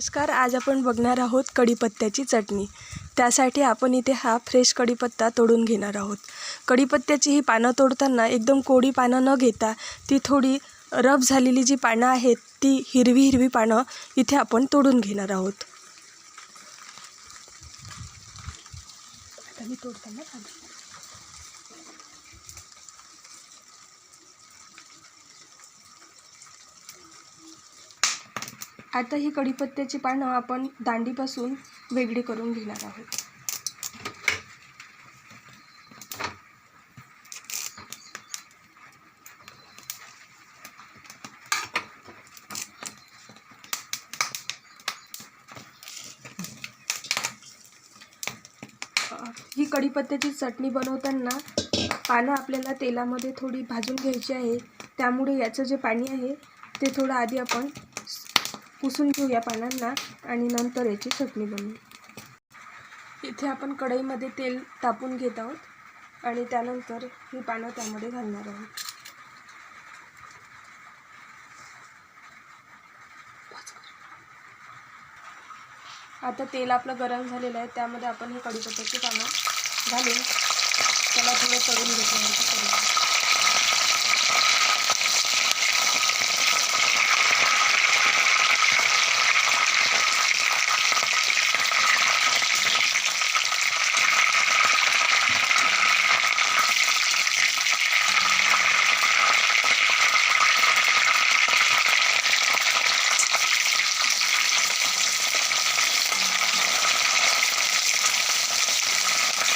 नमस्कार. आज आपण बघणार आहोत कढीपत्त्याची चटणी. त्यासाठी आपण इथे हा फ्रेश कढीपत्ता तोडून घेणार आहोत. कढीपत्त्याची ही पानं तोडताना एकदम कोडी पानं न घेता ती थोडी रफ झालेली जी पानं आहेत ती हिरवी पानं इथे आपण तोडून घेणार आहोत. आता मी तोडताना आता ही कढीपत्त्याची पानं आपण दांडीपासून वेगळी करून घेणार आहोत. ही कढीपत्त्याची चटणी बनवताना पानं आपल्याला तेलामध्ये थोडी भाजून घ्यायची आहे. त्यामुळे याचं जे पाणी आहे ते थोडं आधी आपण पुसून घेऊया पानांना आणि नंतर याची चटणी बनवू. इथे आपण कढईमध्ये तेल तापून घेत आहोत आणि त्यानंतर ही पानं त्यामध्ये घालणार आहोत. आता तेल आपलं गरम झालेलं आहे. त्यामध्ये आपण ही कढीपत्त्याची पानं घालून त्याला थोडं तळून घेतल्यानंतर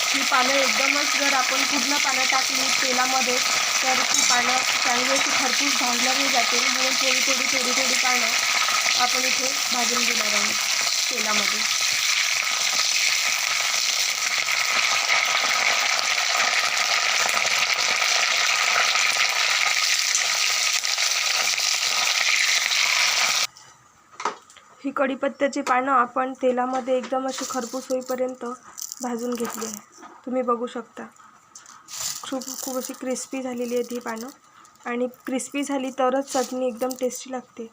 ही पानं एकदमच जर आपण पूर्ण पानं टाकली तेलामध्ये तर ती पानं चांगली अशी खरपूस भाजली जातील. म्हणून थोडी पानं आपण इथे भाजून घेणार आहोत तेलामध्ये. ही कढीपत्त्याची पानं आपण तेलामध्ये एकदम अशी खरपूस होईपर्यंत भाजून घेतली आहे. तुम्ही बघू शकता खूप अशी क्रिस्पी झालेली आहेत ही पानं आणि क्रिस्पी झाली तरच चटणी एकदम टेस्टी लागते.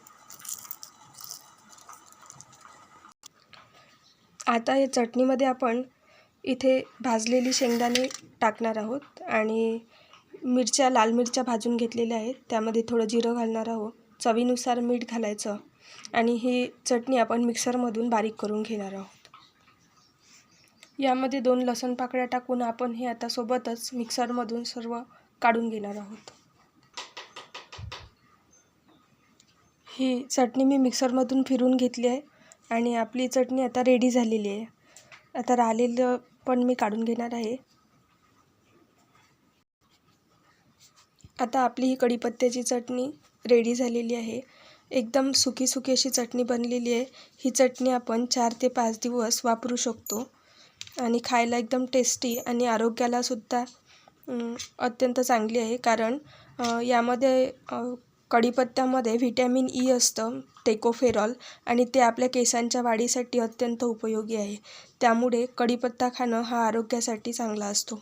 आता या चटणीमध्ये आपण इथे भाजलेली शेंगदाणे टाकणार आहोत आणि लाल मिरच्या भाजून घेतलेल्या आहेत. त्यामध्ये थोडं जिरं घालणार आहोत. चवीनुसार मीठ घालायचं आणि ही चटणी आपण मिक्सरमधून बारीक करून घेणार आहोत. यामध्ये 2 लसूण पाकळ्या टाकून आपण हे आता सोबतच मिक्सरमधून सर्व काढून घेणार आहोत. ही चटणी मी मिक्सरमधून फिरून घेतली आहे आणि आपली चटणी आता रेडी झालेली आहे. आता राहिलेलं पण मी काढून घेणार आहे. आता आपली ही कढीपत्त्याची चटणी रेडी झालेली आहे. एकदम सुकी अशी चटणी बनलेली आहे. ही चटणी आपण 4 ते 5 दिवस वापरू शकतो आणि खायला एकदम टेस्टी आणि आरोग्यालासुद्धा अत्यंत चांगली आहे. कारण यामध्ये कढीपत्त्यामध्ये व्हिटॅमिन ई असतं, टेकोफेरॉल, आणि ते आपल्या केसांच्या वाढीसाठी अत्यंत उपयोगी आहे. त्यामुळे कढीपत्ता खाणं हा आरोग्यासाठी चांगला असतो.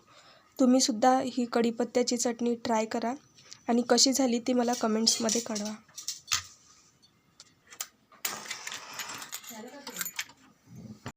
तुम्हीसुद्धा ही कढीपत्त्याची चटणी ट्राय करा आणि कशी झाली ती मला कमेंट्समध्ये कळवा.